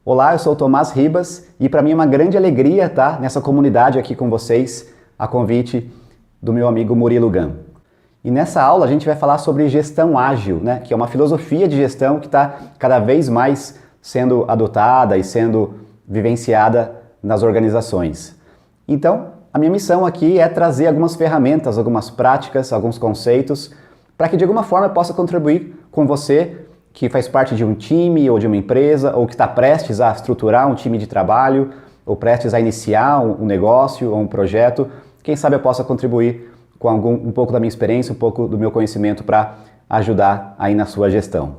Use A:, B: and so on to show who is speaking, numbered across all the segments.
A: Olá, eu sou o Tomás Ribas e para mim é uma grande alegria estar nessa comunidade aqui com vocês, a convite do meu amigo Murilo Gun. E nessa aula a gente vai falar sobre gestão ágil, que é uma filosofia de gestão que está cada vez mais sendo adotada e sendo vivenciada nas organizações. Então, a minha missão aqui é trazer algumas ferramentas, algumas práticas, alguns conceitos, para que de alguma forma eu possa contribuir com você que faz parte de um time ou de uma empresa, ou que está prestes a estruturar um time de trabalho, ou prestes a iniciar um negócio ou um projeto. Quem sabe eu possa contribuir com um pouco da minha experiência, um pouco do meu conhecimento para ajudar aí na sua gestão.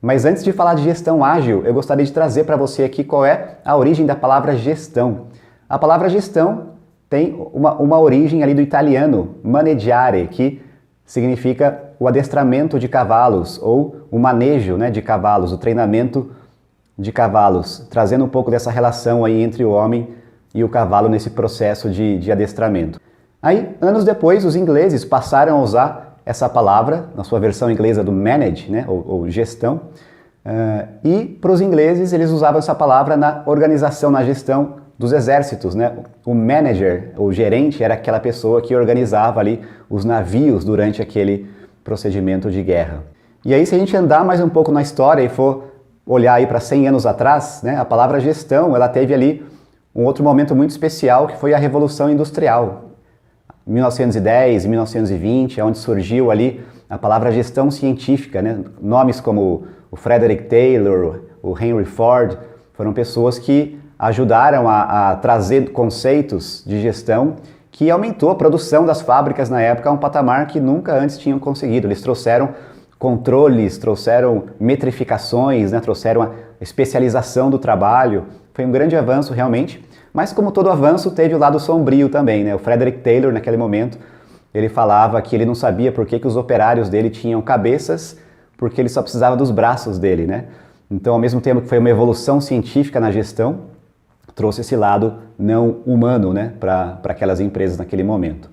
A: Mas antes de falar de gestão ágil, eu gostaria de trazer para você aqui qual é a origem da palavra gestão. A palavra gestão tem uma origem ali do italiano, maneggiare, que significa o adestramento de cavalos ou o manejo de cavalos, o treinamento de cavalos, trazendo um pouco dessa relação aí entre o homem e o cavalo nesse processo de adestramento. Aí, anos depois, os ingleses passaram a usar essa palavra, na sua versão inglesa do manage, ou gestão, e para os ingleses eles usavam essa palavra na organização, na gestão dos exércitos, O manager, o gerente, era aquela pessoa que organizava ali os navios durante aquele procedimento de guerra. E aí, se a gente andar mais um pouco na história e for olhar aí para 100 anos atrás, a palavra gestão, ela teve ali um outro momento muito especial, que foi a Revolução Industrial. 1910 e 1920, onde surgiu ali a palavra gestão científica, Nomes como o Frederick Taylor, o Henry Ford, foram pessoas que ajudaram a trazer conceitos de gestão que aumentou a produção das fábricas na época a um patamar que nunca antes tinham conseguido. Eles trouxeram controles, trouxeram metrificações, trouxeram a especialização do trabalho. Foi um grande avanço realmente, mas como todo avanço teve o lado sombrio também. O Frederick Taylor, naquele momento, ele falava que ele não sabia por que os operários dele tinham cabeças, porque ele só precisava dos braços dele. Então, ao mesmo tempo que foi uma evolução científica na gestão, trouxe esse lado não humano para aquelas empresas naquele momento.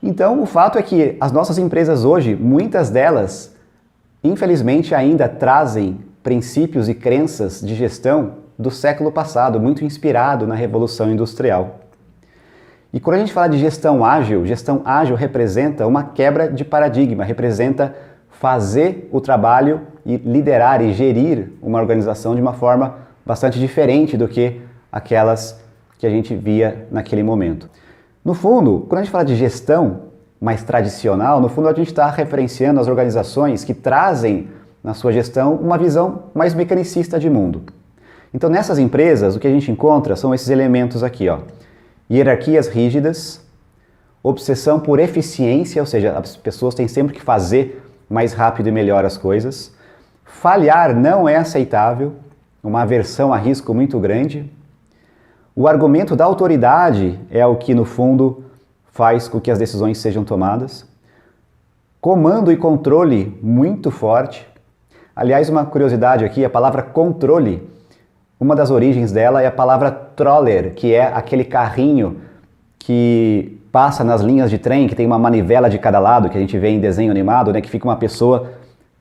A: Então, o fato é que as nossas empresas hoje, muitas delas, infelizmente, ainda trazem princípios e crenças de gestão do século passado, muito inspirado na Revolução Industrial. E quando a gente fala de gestão ágil representa uma quebra de paradigma, representa fazer o trabalho e liderar e gerir uma organização de uma forma bastante diferente do que aquelas que a gente via naquele momento. No fundo, quando a gente fala de gestão mais tradicional, no fundo a gente está referenciando as organizações que trazem na sua gestão uma visão mais mecanicista de mundo. Então nessas empresas o que a gente encontra são esses elementos aqui, hierarquias rígidas, obsessão por eficiência, ou seja, as pessoas têm sempre que fazer mais rápido e melhor as coisas, falhar não é aceitável, uma aversão a risco muito grande. O argumento da autoridade é o que, no fundo, faz com que as decisões sejam tomadas. Comando e controle muito forte. Aliás, uma curiosidade aqui, a palavra controle, uma das origens dela é a palavra troller, que é aquele carrinho que passa nas linhas de trem, que tem uma manivela de cada lado, que a gente vê em desenho animado, que fica uma pessoa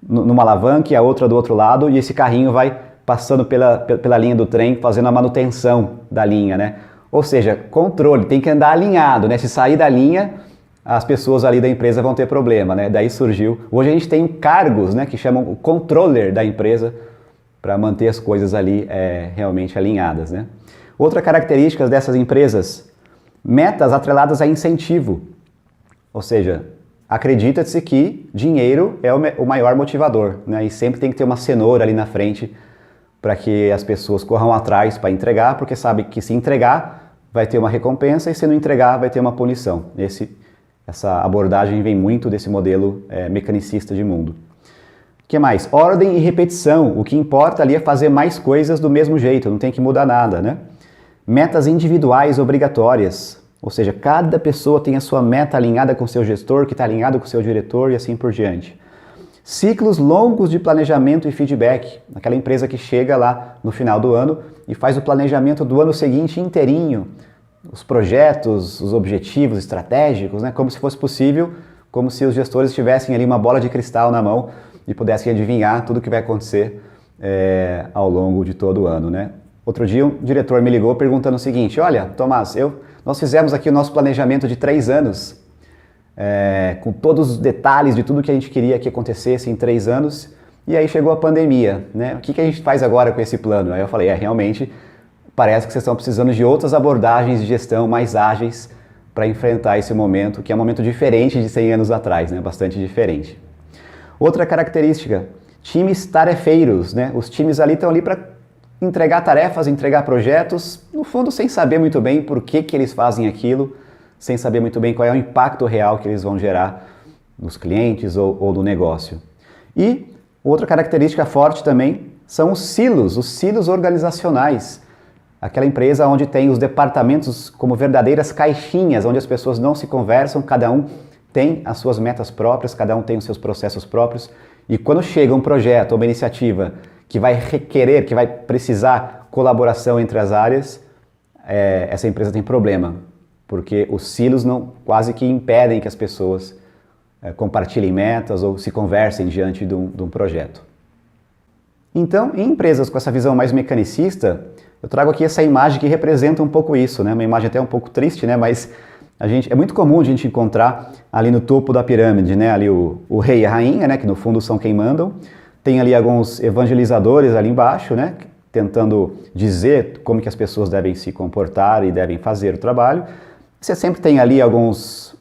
A: numa alavanca e a outra do outro lado, e esse carrinho vai passando pela linha do trem, fazendo a manutenção da linha, Ou seja, controle, tem que andar alinhado, Se sair da linha, as pessoas ali da empresa vão ter problema, Daí surgiu... Hoje a gente tem cargos, que chamam o controller da empresa, para manter as coisas ali realmente alinhadas, Outra característica dessas empresas, metas atreladas a incentivo. Ou seja, acredita-se que dinheiro é o maior motivador, E sempre tem que ter uma cenoura ali na frente para que as pessoas corram atrás para entregar, porque sabe que se entregar vai ter uma recompensa e se não entregar vai ter uma punição. Essa abordagem vem muito desse modelo mecanicista de mundo. O que mais? Ordem e repetição. O que importa ali é fazer mais coisas do mesmo jeito, não tem que mudar nada, Metas individuais obrigatórias, ou seja, cada pessoa tem a sua meta alinhada com o seu gestor, que está alinhado com o seu diretor e assim por diante. Ciclos longos de planejamento e feedback. Aquela empresa que chega lá no final do ano e faz o planejamento do ano seguinte inteirinho. Os projetos, os objetivos estratégicos, como se fosse possível, como se os gestores tivessem ali uma bola de cristal na mão e pudessem adivinhar tudo o que vai acontecer ao longo de todo o ano, né? Outro dia um diretor me ligou perguntando o seguinte: olha, Tomás, nós fizemos aqui o nosso planejamento de 3 anos, com todos os detalhes de tudo que a gente queria que acontecesse em 3 anos, e aí chegou a pandemia, né? O que a gente faz agora com esse plano? Aí eu falei, realmente parece que vocês estão precisando de outras abordagens de gestão mais ágeis para enfrentar esse momento, que é um momento diferente de 100 anos atrás, né? Bastante diferente. Outra característica, times tarefeiros, né? Os times ali estão ali para entregar tarefas, entregar projetos, no fundo sem saber muito bem por que eles fazem aquilo, sem saber muito bem qual é o impacto real que eles vão gerar nos clientes ou no negócio. E outra característica forte também são os silos organizacionais. Aquela empresa onde tem os departamentos como verdadeiras caixinhas, onde as pessoas não se conversam, cada um tem as suas metas próprias, cada um tem os seus processos próprios, e quando chega um projeto ou uma iniciativa que vai requerer, que vai precisar colaboração entre as áreas, essa empresa tem problema, porque os silos quase que impedem que as pessoas compartilhem metas ou se conversem diante de um projeto. Então, em empresas com essa visão mais mecanicista, eu trago aqui essa imagem que representa um pouco isso, né? Uma imagem até um pouco triste, né? Mas é muito comum a gente encontrar ali no topo da pirâmide, né? Ali o rei e a rainha, né? Que no fundo são quem mandam. Tem ali alguns evangelizadores ali embaixo, né? Tentando dizer como que as pessoas devem se comportar e devem fazer o trabalho. Você sempre tem ali alguns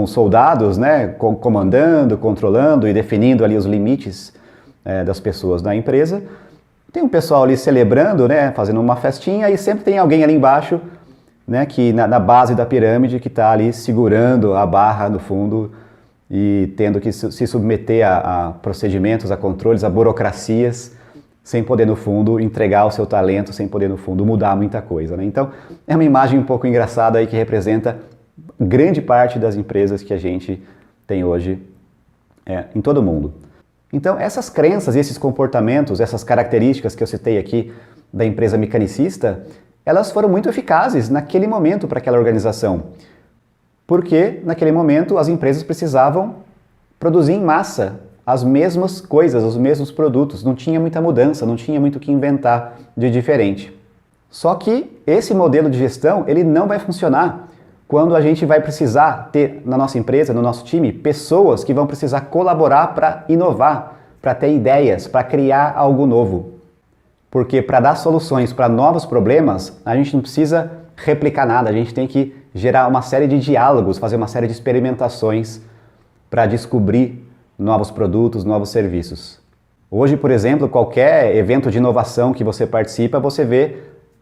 A: soldados, né? Comandando, controlando e definindo ali os limites das pessoas da empresa. Tem um pessoal ali celebrando, né, fazendo uma festinha, e sempre tem alguém ali embaixo, né, que na base da pirâmide, que está ali segurando a barra no fundo e tendo que se submeter a procedimentos, a controles, a burocracias, sem poder no fundo entregar o seu talento, sem poder no fundo mudar muita coisa, né? Então é uma imagem um pouco engraçada aí que representa grande parte das empresas que a gente tem hoje em todo o mundo. Então, essas crenças, esses comportamentos, essas características que eu citei aqui da empresa mecanicista, elas foram muito eficazes naquele momento para aquela organização. Porque, naquele momento, as empresas precisavam produzir em massa as mesmas coisas, os mesmos produtos. Não tinha muita mudança, não tinha muito o que inventar de diferente. Só que esse modelo de gestão, ele não vai funcionar quando a gente vai precisar ter na nossa empresa, no nosso time, pessoas que vão precisar colaborar para inovar, para ter ideias, para criar algo novo. Porque para dar soluções para novos problemas, a gente não precisa replicar nada, a gente tem que gerar uma série de diálogos, fazer uma série de experimentações para descobrir novos produtos, novos serviços. Hoje, por exemplo, qualquer evento de inovação que você participa, você vê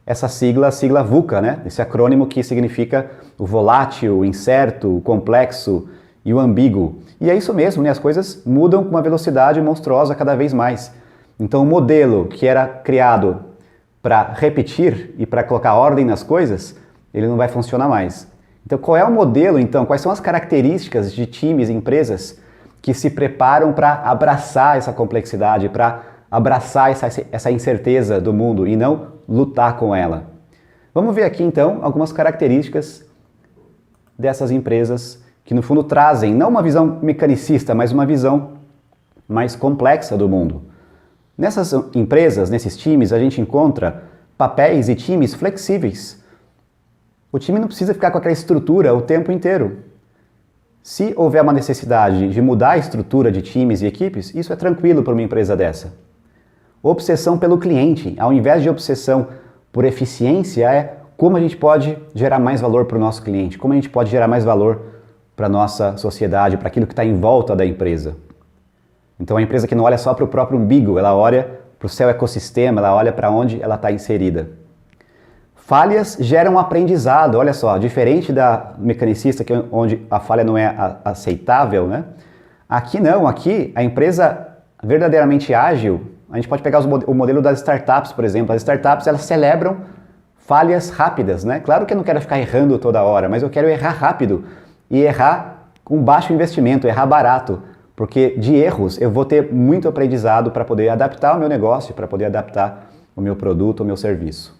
A: essa sigla, a sigla VUCA, né? Esse acrônimo que significa o volátil, o incerto, o complexo e o ambíguo. E é isso mesmo, né? As coisas mudam com uma velocidade monstruosa cada vez mais. Então o modelo que era criado para repetir e para colocar ordem nas coisas, ele não vai funcionar mais. Então qual é o modelo, então? Quais são as características de times e empresas que se preparam para abraçar essa complexidade, para abraçar essa incerteza do mundo e não lutar com ela? Vamos ver aqui então algumas características dessas empresas que no fundo trazem não uma visão mecanicista, mas uma visão mais complexa do mundo. Nessas empresas, nesses times, a gente encontra papéis e times flexíveis. O time não precisa ficar com aquela estrutura o tempo inteiro. Se houver uma necessidade de mudar a estrutura de times e equipes, isso é tranquilo para uma empresa dessa. Obsessão pelo cliente, ao invés de obsessão por eficiência, é como a gente pode gerar mais valor para o nosso cliente, como a gente pode gerar mais valor para a nossa sociedade, para aquilo que está em volta da empresa. Então a empresa que não olha só para o próprio umbigo, ela olha para o seu ecossistema, ela olha para onde ela está inserida. Falhas geram aprendizado, olha só, diferente da mecanicista, onde a falha não é aceitável, né? Aqui não, aqui a empresa verdadeiramente ágil, a gente pode pegar o modelo das startups, por exemplo. As startups, elas celebram falhas rápidas, né? Claro que eu não quero ficar errando toda hora, mas eu quero errar rápido e errar com baixo investimento, errar barato, porque de erros eu vou ter muito aprendizado para poder adaptar o meu negócio, para poder adaptar o meu produto, o meu serviço.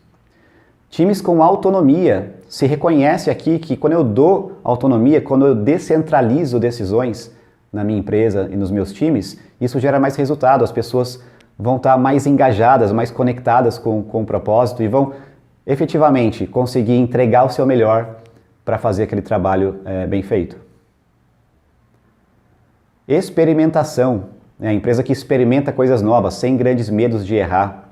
A: Times com autonomia, se reconhece aqui que quando eu dou autonomia, quando eu descentralizo decisões na minha empresa e nos meus times, isso gera mais resultado, as pessoas vão estar mais engajadas, mais conectadas com o propósito e vão efetivamente conseguir entregar o seu melhor para fazer aquele trabalho bem feito. Experimentação, né? A empresa que experimenta coisas novas, sem grandes medos de errar.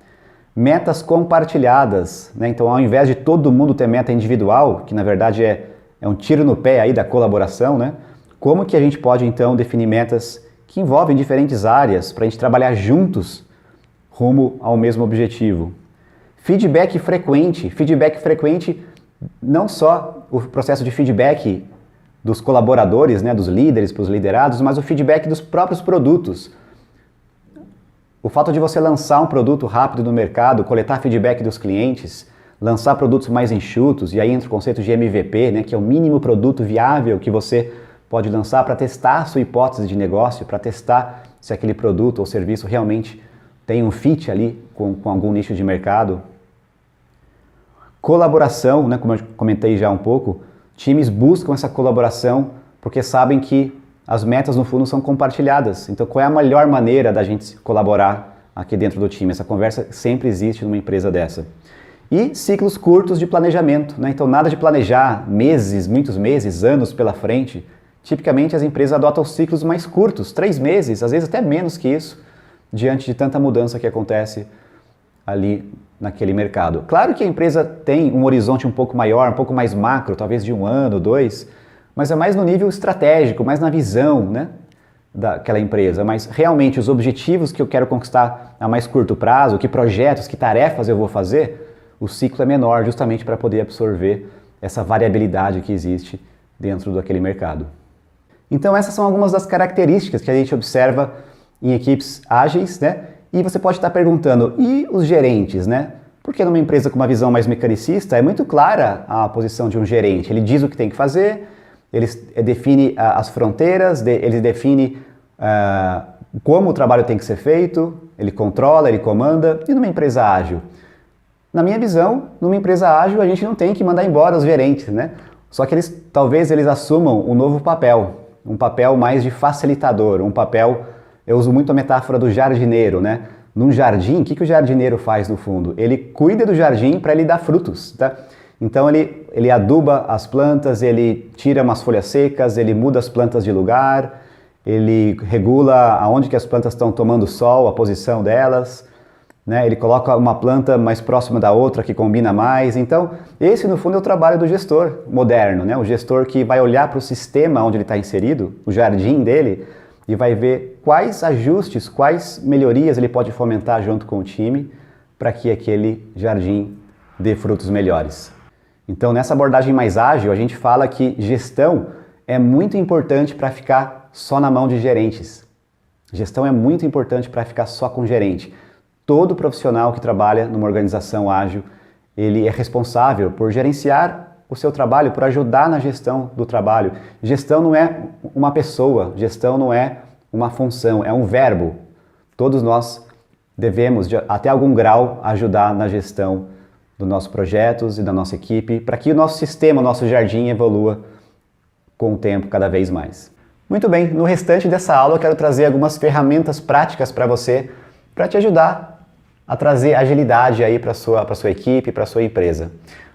A: Metas compartilhadas, né? Então ao invés de todo mundo ter meta individual, que na verdade é um tiro no pé aí da colaboração, né? Como que a gente pode então definir metas que envolvem diferentes áreas para a gente trabalhar juntos rumo ao mesmo objetivo? Feedback frequente não só o processo de feedback dos colaboradores, né, dos líderes para os liderados, mas o feedback dos próprios produtos. O fato de você lançar um produto rápido no mercado, coletar feedback dos clientes, lançar produtos mais enxutos, e aí entra o conceito de MVP, né, que é o mínimo produto viável que você pode lançar para testar a sua hipótese de negócio, para testar se aquele produto ou serviço realmente tem um fit ali com algum nicho de mercado. Colaboração, né, como eu comentei já um pouco, times buscam essa colaboração porque sabem que as metas no fundo são compartilhadas. Então qual é a melhor maneira da gente colaborar aqui dentro do time? Essa conversa sempre existe numa empresa dessa. E ciclos curtos de planejamento, né? Então nada de planejar meses, muitos meses, anos pela frente. Tipicamente as empresas adotam ciclos mais curtos, 3 meses, às vezes até menos que isso, diante de tanta mudança que acontece ali naquele mercado. Claro que a empresa tem um horizonte um pouco maior, um pouco mais macro, talvez de 1 ano, 2, mas é mais no nível estratégico, mais na visão, né, daquela empresa. Mas realmente os objetivos que eu quero conquistar a mais curto prazo, que projetos, que tarefas eu vou fazer, o ciclo é menor justamente para poder absorver essa variabilidade que existe dentro daquele mercado. Então essas são algumas das características que a gente observa em equipes ágeis, né? E você pode estar perguntando, e os gerentes, né? Porque numa empresa com uma visão mais mecanicista, é muito clara a posição de um gerente. Ele diz o que tem que fazer, ele define as fronteiras, ele define como o trabalho tem que ser feito, ele controla, ele comanda. E numa empresa ágil? Na minha visão, numa empresa ágil, a gente não tem que mandar embora os gerentes, né? Só que talvez eles assumam um novo papel, um papel mais de facilitador, um papel... Eu uso muito a metáfora do jardineiro, né? Num jardim, o que o jardineiro faz no fundo? Ele cuida do jardim para ele dar frutos, tá? Então ele aduba as plantas, ele tira umas folhas secas, ele muda as plantas de lugar, ele regula aonde que as plantas estão tomando sol, a posição delas, né? Ele coloca uma planta mais próxima da outra que combina mais. Então, esse no fundo é o trabalho do gestor moderno, né? O gestor que vai olhar para o sistema onde ele está inserido, o jardim dele, e vai ver quais ajustes, quais melhorias ele pode fomentar junto com o time para que aquele jardim dê frutos melhores. Então, nessa abordagem mais ágil, a gente fala que gestão é muito importante para ficar só na mão de gerentes. Gestão é muito importante para ficar só com gerente. Todo profissional que trabalha numa organização ágil, ele é responsável por gerenciar o seu trabalho, por ajudar na gestão do trabalho. Gestão não é uma pessoa, gestão não é uma função, é um verbo. Todos nós devemos, até algum grau, ajudar na gestão dos nossos projetos e da nossa equipe, para que o nosso sistema, o nosso jardim evolua com o tempo cada vez mais. Muito bem, no restante dessa aula eu quero trazer algumas ferramentas práticas para você, para te ajudar a trazer agilidade aí para a sua equipe, para a sua empresa.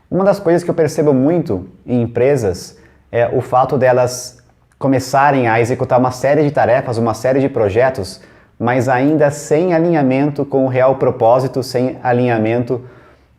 A: Uma das coisas que eu percebo muito em empresas é o fato delas começarem a executar uma série de tarefas, uma série de projetos, mas ainda sem alinhamento com o real propósito, sem alinhamento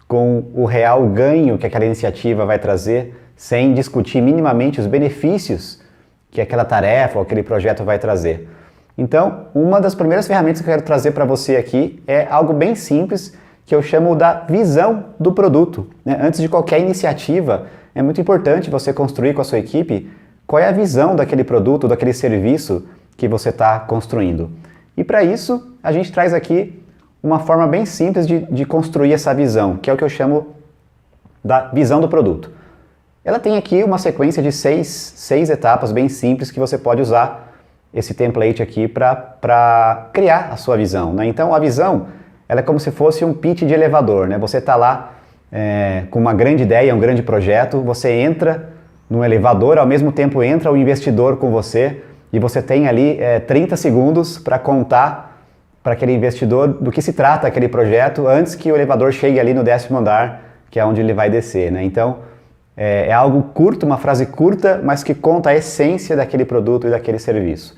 A: com o real ganho que aquela iniciativa vai trazer, sem discutir minimamente os benefícios que aquela tarefa ou aquele projeto vai trazer. Então, uma das primeiras ferramentas que eu quero trazer para você aqui é algo bem simples, que eu chamo da visão do produto, né? Antes de qualquer iniciativa, é muito importante você construir com a sua equipe qual é a visão daquele produto, daquele serviço que você está construindo. E para isso, a gente traz aqui uma forma bem simples de construir essa visão, que é o que eu chamo da visão do produto. Ela tem aqui uma sequência de seis etapas bem simples que você pode usar esse template aqui para criar a sua visão, né? Então, a visão ela é como se fosse um pitch de elevador, né? Você está lá com uma grande ideia, um grande projeto, você entra no elevador, ao mesmo tempo entra o investidor com você e você tem ali 30 segundos para contar para aquele investidor do que se trata aquele projeto antes que o elevador chegue ali no 10º andar, que é onde ele vai descer, né? Então, é algo curto, uma frase curta, mas que conta a essência daquele produto e daquele serviço.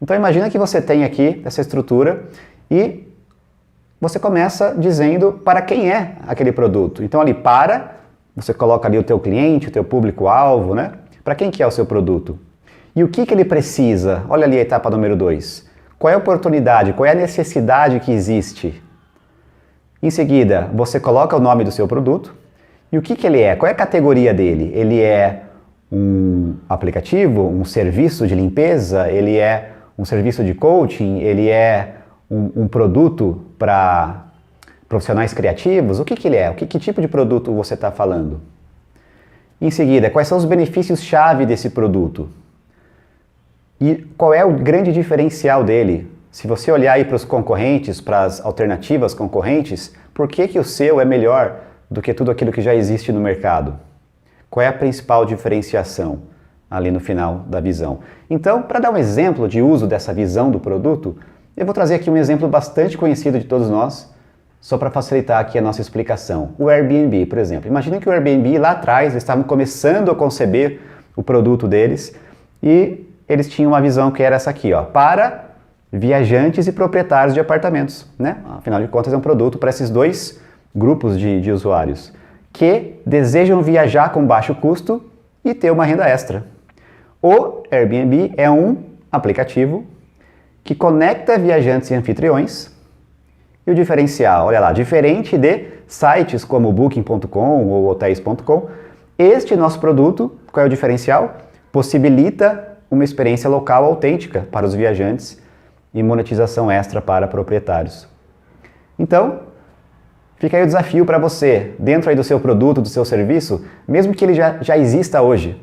A: Então, imagina que você tem aqui essa estrutura e você começa dizendo para quem é aquele produto. Então, ali, você coloca ali o teu cliente, o teu público-alvo, né? Para quem que é o seu produto? E o que ele precisa? Olha ali a etapa número 2. Qual é a oportunidade, qual é a necessidade que existe? Em seguida, você coloca o nome do seu produto e o que ele é, qual é a categoria dele? Ele é um aplicativo, um serviço de limpeza, ele é um serviço de coaching, ele é um produto para profissionais criativos? O que ele é? Que tipo de produto você está falando? Em seguida, quais são os benefícios-chave desse produto? E qual é o grande diferencial dele? Se você olhar aí para os concorrentes, para as alternativas concorrentes, por que o seu é melhor do que tudo aquilo que já existe no mercado? Qual é a principal diferenciação ali no final da visão? Então, para dar um exemplo de uso dessa visão do produto, eu vou trazer aqui um exemplo bastante conhecido de todos nós, só para facilitar aqui a nossa explicação. O Airbnb, por exemplo. Imagina que o Airbnb lá atrás, eles estavam começando a conceber o produto deles e eles tinham uma visão que era essa aqui, ó, para viajantes e proprietários de apartamentos, né? Afinal de contas é um produto para esses dois grupos de usuários que desejam viajar com baixo custo e ter uma renda extra. O Airbnb é um aplicativo que conecta viajantes e anfitriões e o diferencial, olha lá, diferente de sites como Booking.com ou Hotels.com, este nosso produto, qual é o diferencial? Possibilita uma experiência local autêntica para os viajantes e monetização extra para proprietários. Então, fica aí o desafio para você, dentro aí do seu produto, do seu serviço, mesmo que ele já exista hoje,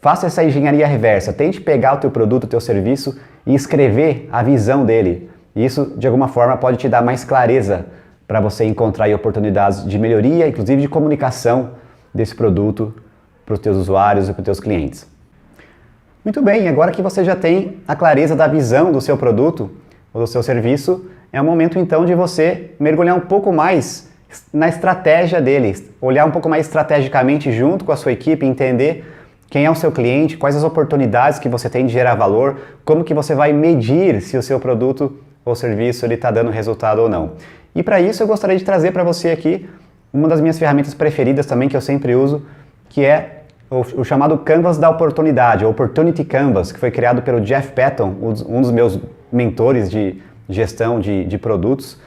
A: faça essa engenharia reversa, tente pegar o teu produto, o teu serviço e escrever a visão dele. Isso, de alguma forma, pode te dar mais clareza para você encontrar aí oportunidades de melhoria, inclusive de comunicação desse produto para os teus usuários e para os teus clientes. Muito bem, agora que você já tem a clareza da visão do seu produto ou do seu serviço, é o momento então de você mergulhar um pouco mais na estratégia deles, olhar um pouco mais estrategicamente junto com a sua equipe, entender quem é o seu cliente, quais as oportunidades que você tem de gerar valor, como que você vai medir se o seu produto ou serviço está dando resultado ou não. E para isso eu gostaria de trazer para você aqui uma das minhas ferramentas preferidas também, que eu sempre uso, que é o chamado Canvas da Oportunidade, o Opportunity Canvas, que foi criado pelo Jeff Patton, um dos meus mentores de gestão de produtos.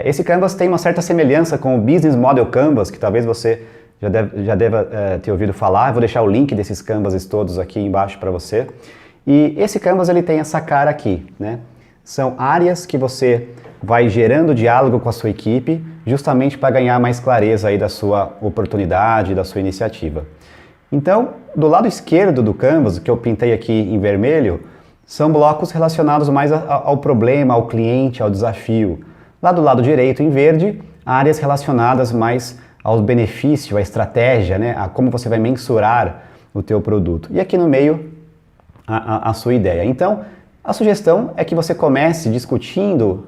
A: Esse Canvas tem uma certa semelhança com o Business Model Canvas, que talvez você já deva ter ouvido falar. Eu vou deixar o link desses Canvases todos aqui embaixo para você. E esse Canvas ele tem essa cara aqui, né? São áreas que você vai gerando diálogo com a sua equipe, justamente para ganhar mais clareza aí da sua oportunidade, da sua iniciativa. Então, do lado esquerdo do Canvas, que eu pintei aqui em vermelho, são blocos relacionados mais ao problema, ao cliente, ao desafio. Lá do lado direito, em verde, áreas relacionadas mais ao benefício, à estratégia, né? A como você vai mensurar o teu produto. E aqui no meio, a sua ideia. Então, a sugestão é que você comece discutindo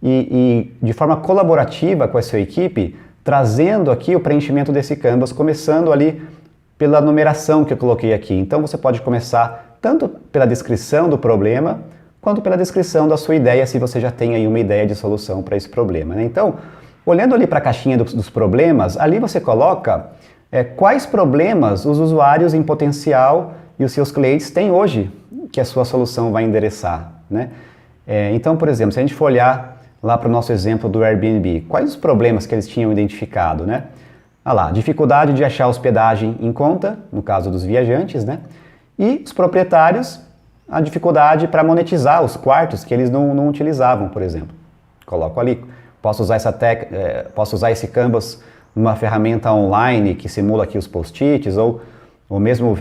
A: e de forma colaborativa com a sua equipe, trazendo aqui o preenchimento desse Canvas, começando ali pela numeração que eu coloquei aqui. Então você pode começar tanto pela descrição do problema, quanto pela descrição da sua ideia, se você já tem aí uma ideia de solução para esse problema, né? Então, olhando ali para a caixinha dos problemas, ali você coloca quais problemas os usuários em potencial e os seus clientes têm hoje que a sua solução vai endereçar, né? Então, por exemplo, se a gente for olhar lá para o nosso exemplo do Airbnb, quais os problemas que eles tinham identificado, né? Olha lá, dificuldade de achar hospedagem em conta, no caso dos viajantes, né? E os proprietários, a dificuldade para monetizar os quartos que eles não utilizavam, por exemplo. Coloco ali, posso usar esse Canvas numa ferramenta online que simula aqui os post-its, ou mesmo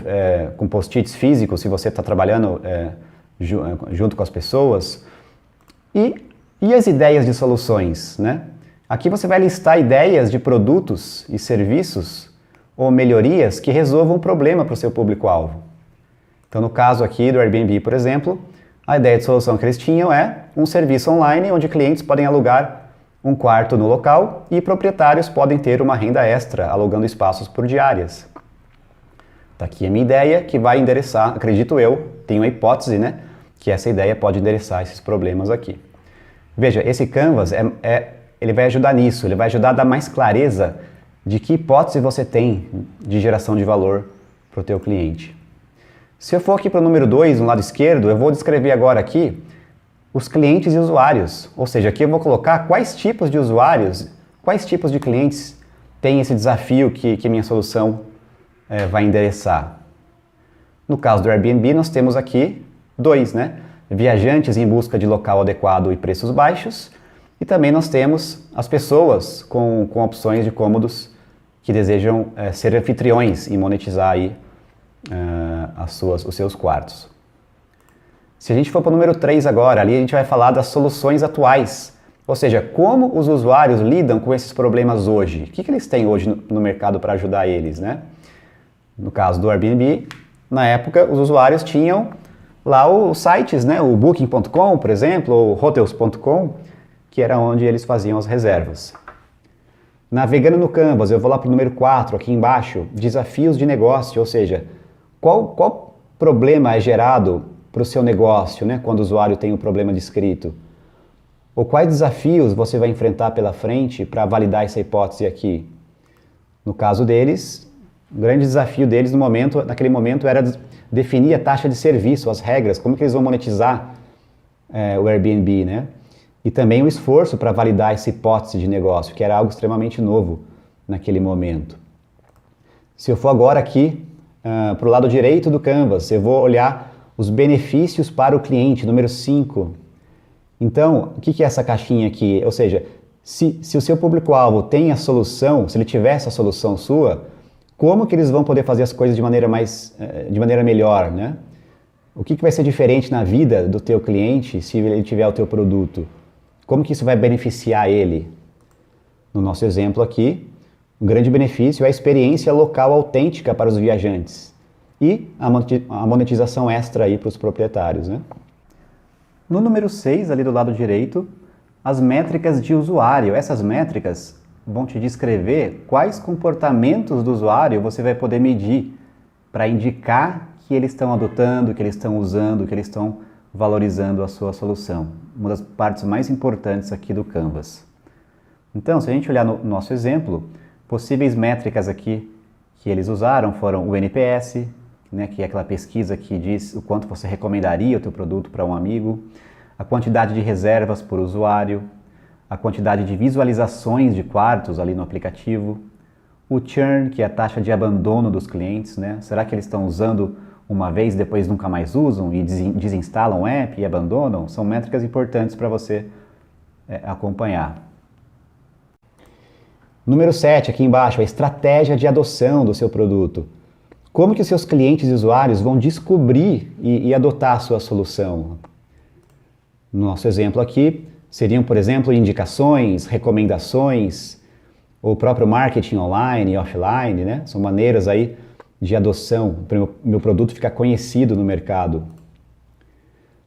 A: com post-its físicos, se você está trabalhando junto com as pessoas. E as ideias de soluções, né? Aqui você vai listar ideias de produtos e serviços ou melhorias que resolvam um problema para o seu público-alvo. Então, no caso aqui do Airbnb, por exemplo, A ideia de solução que eles tinham é um serviço online onde clientes podem alugar um quarto no local e proprietários podem ter uma renda extra alugando espaços por diárias. Tá aqui a minha ideia que vai endereçar, acredito eu, tenho a hipótese, né, que essa ideia pode endereçar esses problemas aqui. Veja, esse Canvas, ele vai ajudar nisso, ele vai ajudar a dar mais clareza de que hipótese você tem de geração de valor para o teu cliente. Se eu for aqui para o número 2, no lado esquerdo, eu vou descrever agora aqui os clientes e usuários. Ou seja, aqui eu vou colocar quais tipos de usuários, quais tipos de clientes têm esse desafio que minha solução vai endereçar. No caso do Airbnb, nós temos aqui 2, né? Viajantes em busca de local adequado e preços baixos. E também nós temos as pessoas com opções de cômodos que desejam ser anfitriões e monetizar aí, os seus quartos. Se a gente for para o número 3 agora, ali a gente vai falar das soluções atuais. Ou seja, como os usuários lidam com esses problemas hoje. O que eles têm hoje no mercado para ajudar eles, né? No caso do Airbnb, na época os usuários tinham lá os sites, né? O Booking.com, por exemplo, ou Hotels.com, que era onde eles faziam as reservas. Navegando no Canvas, eu vou lá para o número 4, aqui embaixo, desafios de negócio, ou seja, qual problema é gerado para o seu negócio, né, quando o usuário tem um problema descrito? Ou quais desafios você vai enfrentar pela frente para validar essa hipótese aqui? No caso deles, o grande desafio deles naquele momento era definir a taxa de serviço, as regras, como que eles vão monetizar o Airbnb, né? E também o esforço para validar essa hipótese de negócio, que era algo extremamente novo naquele momento. Se eu for agora aqui para o lado direito do Canvas, eu vou olhar os benefícios para o cliente, número 5. Então, o que é essa caixinha aqui? Ou seja, se o seu público-alvo tem a solução, se ele tiver essa solução sua, como que eles vão poder fazer as coisas de maneira melhor, né? O que vai ser diferente na vida do teu cliente se ele tiver o teu produto? Como que isso vai beneficiar ele? No nosso exemplo aqui, o grande benefício é a experiência local autêntica para os viajantes e a monetização extra aí para os proprietários, né? No número 6, ali do lado direito, as métricas de usuário. Essas métricas vão te descrever quais comportamentos do usuário você vai poder medir para indicar que eles estão adotando, que eles estão usando, que eles estão valorizando a sua solução. Uma das partes mais importantes aqui do Canvas. Então, se a gente olhar no nosso exemplo, possíveis métricas aqui que eles usaram foram o NPS, né, que é aquela pesquisa que diz o quanto você recomendaria o teu produto para um amigo, a quantidade de reservas por usuário, a quantidade de visualizações de quartos ali no aplicativo, o churn, que é a taxa de abandono dos clientes, né? Será que eles estão usando uma vez e depois nunca mais usam e desinstalam o app e abandonam? São métricas importantes para você acompanhar. Número 7, aqui embaixo, a estratégia de adoção do seu produto. Como que os seus clientes e usuários vão descobrir e adotar a sua solução? No nosso exemplo aqui, seriam, por exemplo, indicações, recomendações, ou o próprio marketing online e offline, né? São maneiras aí de adoção, para o meu produto ficar conhecido no mercado.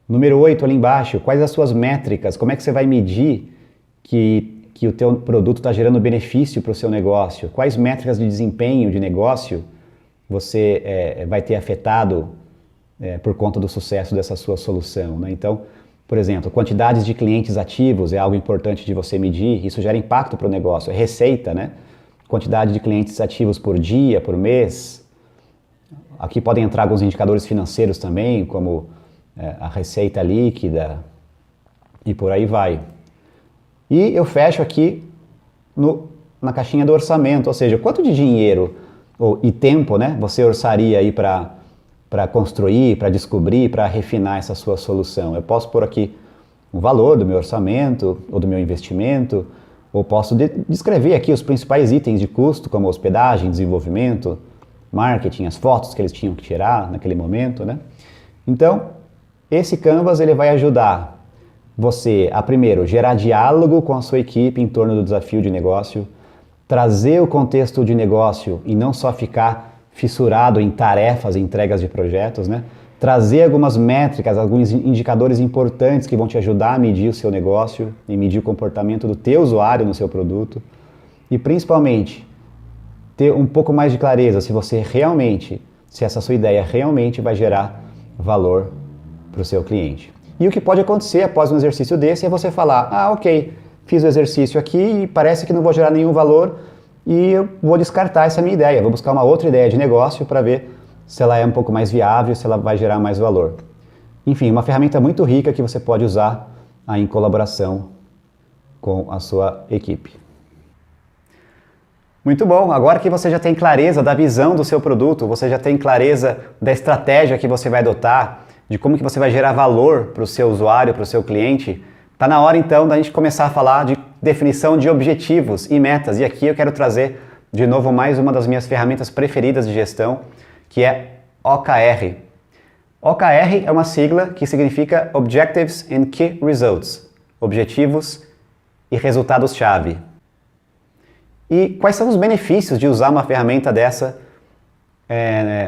A: Número 8, ali embaixo, quais as suas métricas? Como é que você vai medir que o teu produto está gerando benefício para o seu negócio? Quais métricas de desempenho de negócio você vai ter afetado por conta do sucesso dessa sua solução, né? Então, por exemplo, quantidades de clientes ativos é algo importante de você medir, isso gera impacto para o negócio, é receita, né? Quantidade de clientes ativos por dia, por mês. Aqui podem entrar alguns indicadores financeiros também, como a receita líquida e por aí vai. E eu fecho aqui na caixinha do orçamento, ou seja, quanto de dinheiro e tempo, né, você orçaria aí para construir, para descobrir, para refinar essa sua solução. Eu posso pôr aqui o valor do meu orçamento ou do meu investimento, ou posso descrever aqui os principais itens de custo, como hospedagem, desenvolvimento, marketing, as fotos que eles tinham que tirar naquele momento, né? Então, esse Canvas ele vai ajudar você a, primeiro, gerar diálogo com a sua equipe em torno do desafio de negócio, trazer o contexto de negócio e não só ficar fissurado em tarefas e entregas de projetos, né? trazer algumas métricas, alguns indicadores importantes que vão te ajudar a medir o seu negócio e medir o comportamento do teu usuário no seu produto. E principalmente, ter um pouco mais de clareza se essa sua ideia realmente vai gerar valor para o seu cliente. E o que pode acontecer após um exercício desse é você falar, ok, fiz o exercício aqui e parece que não vou gerar nenhum valor e eu vou descartar essa minha ideia, vou buscar uma outra ideia de negócio para ver se ela é um pouco mais viável, se ela vai gerar mais valor. Enfim, uma ferramenta muito rica que você pode usar em colaboração com a sua equipe. Muito bom, agora que você já tem clareza da visão do seu produto, você já tem clareza da estratégia que você vai adotar, de como que você vai gerar valor para o seu usuário, para o seu cliente, está na hora então da gente começar a falar de definição de objetivos e metas. E aqui eu quero trazer de novo mais uma das minhas ferramentas preferidas de gestão, que é OKR. OKR é uma sigla que significa Objectives and Key Results, objetivos e resultados-chave. E quais são os benefícios de usar uma ferramenta dessa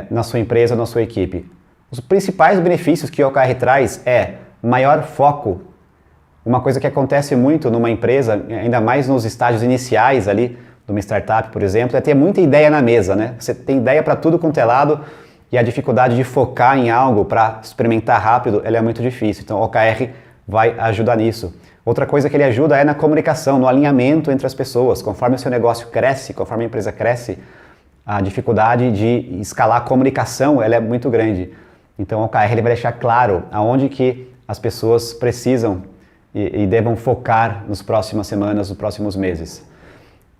A: na sua empresa, na sua equipe? Os principais benefícios que o OKR traz é maior foco. Uma coisa que acontece muito numa empresa, ainda mais nos estágios iniciais ali, de uma startup, por exemplo, é ter muita ideia na mesa, né? Você tem ideia para tudo quanto é lado e a dificuldade de focar em algo para experimentar rápido, ela é muito difícil. Então o OKR vai ajudar nisso. Outra coisa que ele ajuda é na comunicação, no alinhamento entre as pessoas. Conforme o seu negócio cresce, conforme a empresa cresce, a dificuldade de escalar a comunicação ela é muito grande. Então o OKR ele vai deixar claro aonde que as pessoas precisam e devam focar nas próximas semanas, nos próximos meses.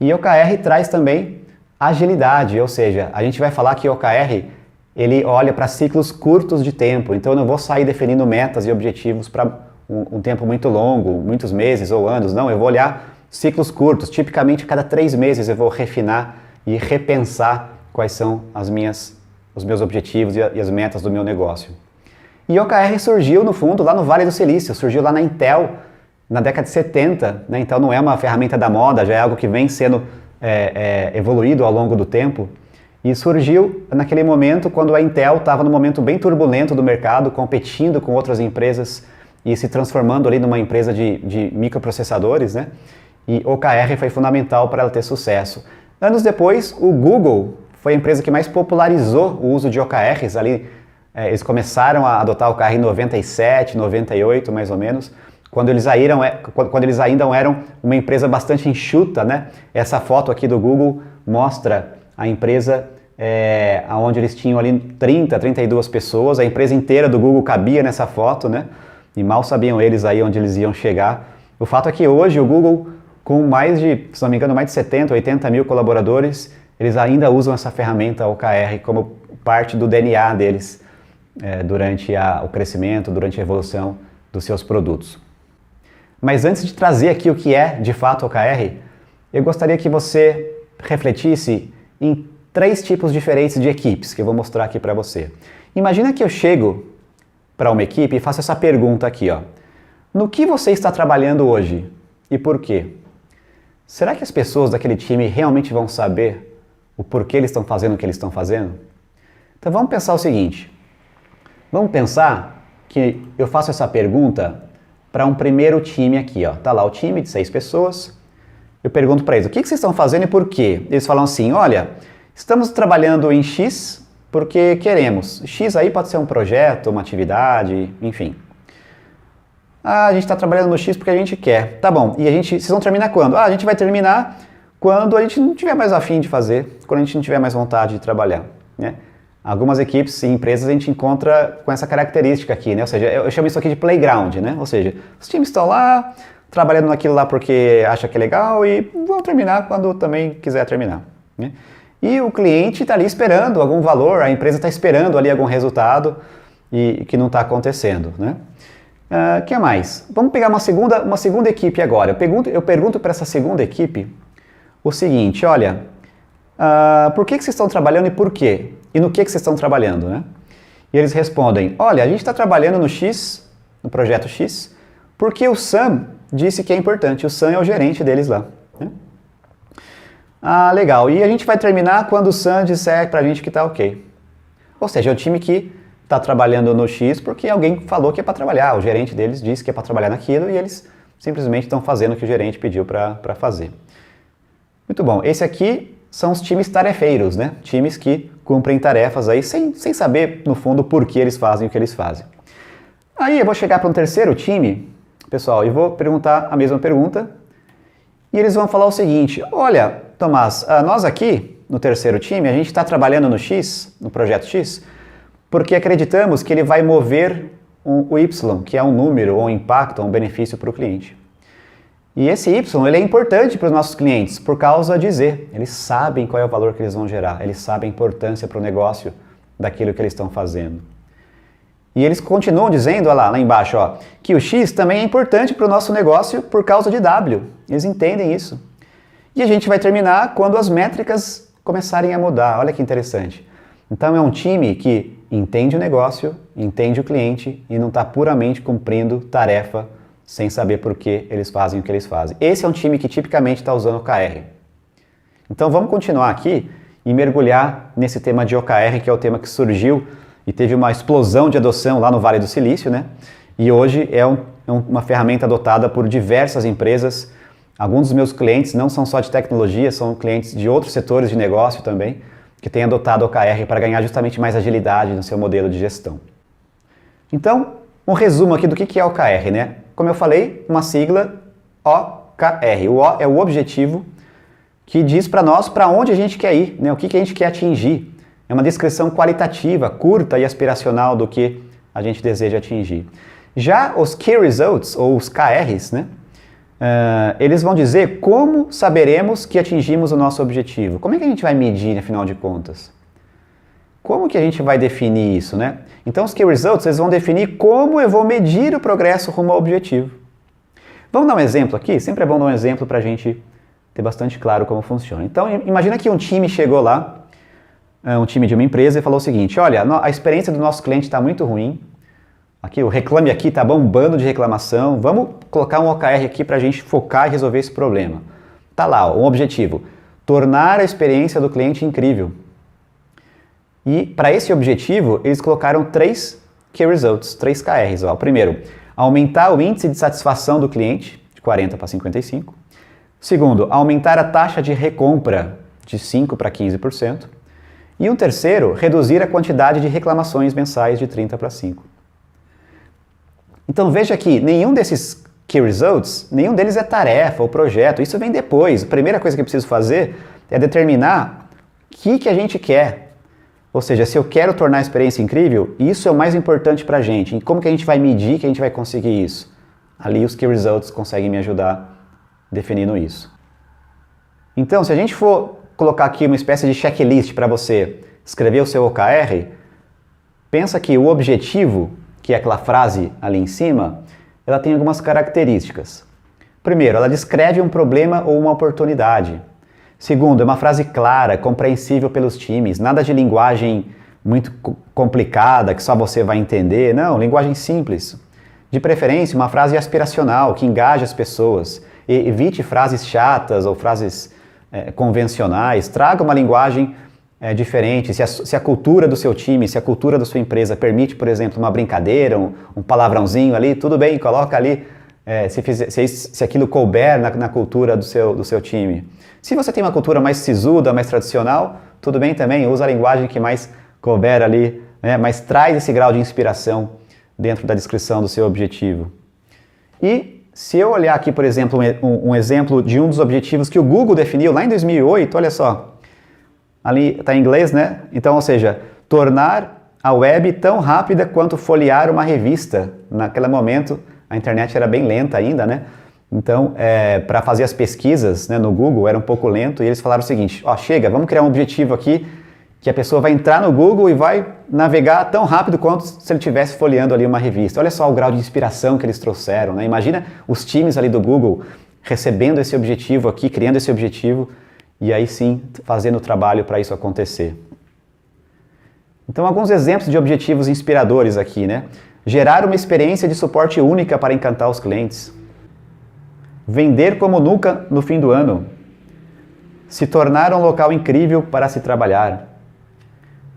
A: E o OKR traz também agilidade, ou seja, a gente vai falar que o OKR ele olha para ciclos curtos de tempo, então eu não vou sair definindo metas e objetivos para um tempo muito longo, muitos meses ou anos, não, eu vou olhar ciclos curtos, tipicamente a cada 3 meses eu vou refinar e repensar quais são os meus objetivos e as metas do meu negócio. E o OKR surgiu, no fundo, lá no Vale do Silício, surgiu lá na Intel, na década de 70, né? Então não é uma ferramenta da moda, já é algo que vem sendo evoluído ao longo do tempo. E surgiu naquele momento quando a Intel estava num momento bem turbulento do mercado, competindo com outras empresas e se transformando ali numa empresa de microprocessadores, né? E o OKR foi fundamental para ela ter sucesso. Anos depois, o Google foi a empresa que mais popularizou o uso de OKRs ali. Eles começaram a adotar o OKR em 97, 98 mais ou menos, quando eles ainda eram uma empresa bastante enxuta, né? Essa foto aqui do Google mostra a empresa onde eles tinham ali 32 pessoas, a empresa inteira do Google cabia nessa foto, né? E mal sabiam eles aí onde eles iam chegar. O fato é que hoje o Google, com mais de, se não me engano, mais de 70, 80 mil colaboradores, eles ainda usam essa ferramenta OKR como parte do DNA deles durante o crescimento, durante a evolução dos seus produtos. Mas antes de trazer aqui o que é de fato OKR, eu gostaria que você refletisse em 3 tipos diferentes de equipes que eu vou mostrar aqui para você. Imagina que eu chego para uma equipe e faço essa pergunta aqui, ó. No que você está trabalhando hoje e por quê? Será que as pessoas daquele time realmente vão saber o porquê eles estão fazendo o que eles estão fazendo? Então vamos pensar o seguinte. Vamos pensar que eu faço essa pergunta para um primeiro time aqui, ó. Tá lá o time de 6 pessoas. Eu pergunto para eles, o que vocês estão fazendo e por quê? Eles falam assim, olha, estamos trabalhando em X porque queremos. X aí pode ser um projeto, uma atividade, enfim. A gente está trabalhando no X porque a gente quer. Tá bom, e vocês vão terminar quando? A gente vai terminar quando a gente não tiver mais afim de fazer, quando a gente não tiver mais vontade de trabalhar, né? Algumas equipes e empresas a gente encontra com essa característica aqui, né? Ou seja, eu chamo isso aqui de playground, né? Ou seja, os times estão lá, trabalhando naquilo lá porque acha que é legal e vão terminar quando também quiser terminar, né? E o cliente está ali esperando algum valor, a empresa está esperando ali algum resultado e que não está acontecendo, né? Que mais? Vamos pegar uma segunda equipe agora. Eu pergunto para essa segunda equipe o seguinte, olha, por que vocês estão trabalhando e por quê? E no que vocês estão trabalhando, né? E eles respondem, olha, a gente está trabalhando no X, no projeto X, porque o Sam disse que é importante. O Sam é o gerente deles lá, né? Legal. E a gente vai terminar quando o Sam disser pra gente que tá ok. Ou seja, é o time que está trabalhando no X porque alguém falou que é para trabalhar, o gerente deles disse que é para trabalhar naquilo e eles simplesmente estão fazendo o que o gerente pediu para fazer. Muito bom, esse aqui são os times tarefeiros, né? Times que cumprem tarefas aí sem saber, no fundo, por que eles fazem o que eles fazem. Aí eu vou chegar para um terceiro time, pessoal, e vou perguntar a mesma pergunta, e eles vão falar o seguinte: olha, Tomás, nós aqui, no terceiro time, a gente está trabalhando no X, no projeto X, porque acreditamos que ele vai mover o Y, que é um número, ou um impacto, ou um benefício para o cliente. E esse Y, ele é importante para os nossos clientes por causa de Z. Eles sabem qual é o valor que eles vão gerar, eles sabem a importância para o negócio daquilo que eles estão fazendo. E eles continuam dizendo, olha lá embaixo, ó, que o X também é importante para o nosso negócio por causa de W. Eles entendem isso. E a gente vai terminar quando as métricas começarem a mudar. Olha que interessante. Então é um time que entende o negócio, entende o cliente e não está puramente cumprindo tarefa sem saber por que eles fazem o que eles fazem. Esse é um time que tipicamente está usando OKR. Então vamos continuar aqui e mergulhar nesse tema de OKR, que é o tema que surgiu e teve uma explosão de adoção lá no Vale do Silício, né? E hoje é uma ferramenta adotada por diversas empresas. Alguns dos meus clientes não são só de tecnologia, são clientes de outros setores de negócio também, que têm adotado OKR para ganhar justamente mais agilidade no seu modelo de gestão. Então, um resumo aqui do que é OKR, né? Como eu falei, uma sigla OKR. O O é o objetivo que diz para nós para onde a gente quer ir, né? O que a gente quer atingir. É uma descrição qualitativa, curta e aspiracional do que a gente deseja atingir. Já os Key Results, ou os KRs, né? Eles vão dizer como saberemos que atingimos o nosso objetivo. Como é que a gente vai medir, afinal de contas? Como que a gente vai definir isso, né? Então, os Key Results, eles vão definir como eu vou medir o progresso rumo ao objetivo. Vamos dar um exemplo aqui? Sempre é bom dar um exemplo para a gente ter bastante claro como funciona. Então, imagina que um time chegou lá, um time de uma empresa, e falou o seguinte: olha, a experiência do nosso cliente está muito ruim, aqui, o Reclame Aqui está bombando de reclamação, vamos colocar um OKR aqui para a gente focar e resolver esse problema. Tá lá, um objetivo: tornar a experiência do cliente incrível. E para esse objetivo, eles colocaram 3 Key Results, 3 KRs. Ó. O primeiro, aumentar o índice de satisfação do cliente, de 40 para 55. Segundo, aumentar a taxa de recompra, de 5 para 15%. E um terceiro, reduzir a quantidade de reclamações mensais de 30 para 5. Então veja que nenhum desses Key Results, nenhum deles é tarefa ou projeto, isso vem depois. A primeira coisa que eu preciso fazer é determinar o que a gente quer. Ou seja, se eu quero tornar a experiência incrível, isso é o mais importante para a gente. E como que a gente vai medir que a gente vai conseguir isso? Ali os Key Results conseguem me ajudar definindo isso. Então, se a gente for colocar aqui uma espécie de checklist para você escrever o seu OKR, pensa que o objetivo, que é aquela frase ali em cima, ela tem algumas características. Primeiro, ela descreve um problema ou uma oportunidade. Segundo, é uma frase clara, compreensível pelos times, nada de linguagem muito complicada que só você vai entender, não, linguagem simples. De preferência, uma frase aspiracional, que engaje as pessoas. Evite frases chatas ou frases convencionais, traga uma linguagem diferente. Se a cultura do seu time, se a cultura da sua empresa permite, por exemplo, uma brincadeira, um palavrãozinho ali, tudo bem, coloca ali, se aquilo couber na cultura do seu time. Se você tem uma cultura mais sisuda, mais tradicional, tudo bem também, usa a linguagem que mais couber ali, né, mas traz esse grau de inspiração dentro da descrição do seu objetivo. E se eu olhar aqui, por exemplo, um exemplo de um dos objetivos que o Google definiu lá em 2008, olha só, ali está em inglês, né? Então, ou seja, tornar a web tão rápida quanto folhear uma revista. Naquele momento, a internet era bem lenta ainda, né? Então, para fazer as pesquisas, né, no Google era um pouco lento e eles falaram o seguinte: ó, chega, vamos criar um objetivo aqui que a pessoa vai entrar no Google e vai navegar tão rápido quanto se ele estivesse folheando ali uma revista. Olha só o grau de inspiração que eles trouxeram, né? Imagina os times ali do Google recebendo esse objetivo aqui, criando esse objetivo e aí sim fazendo o trabalho para isso acontecer. Então, alguns exemplos de objetivos inspiradores aqui, né? Gerar uma experiência de suporte única para encantar os clientes. Vender como nunca no fim do ano. Se tornar um local incrível para se trabalhar.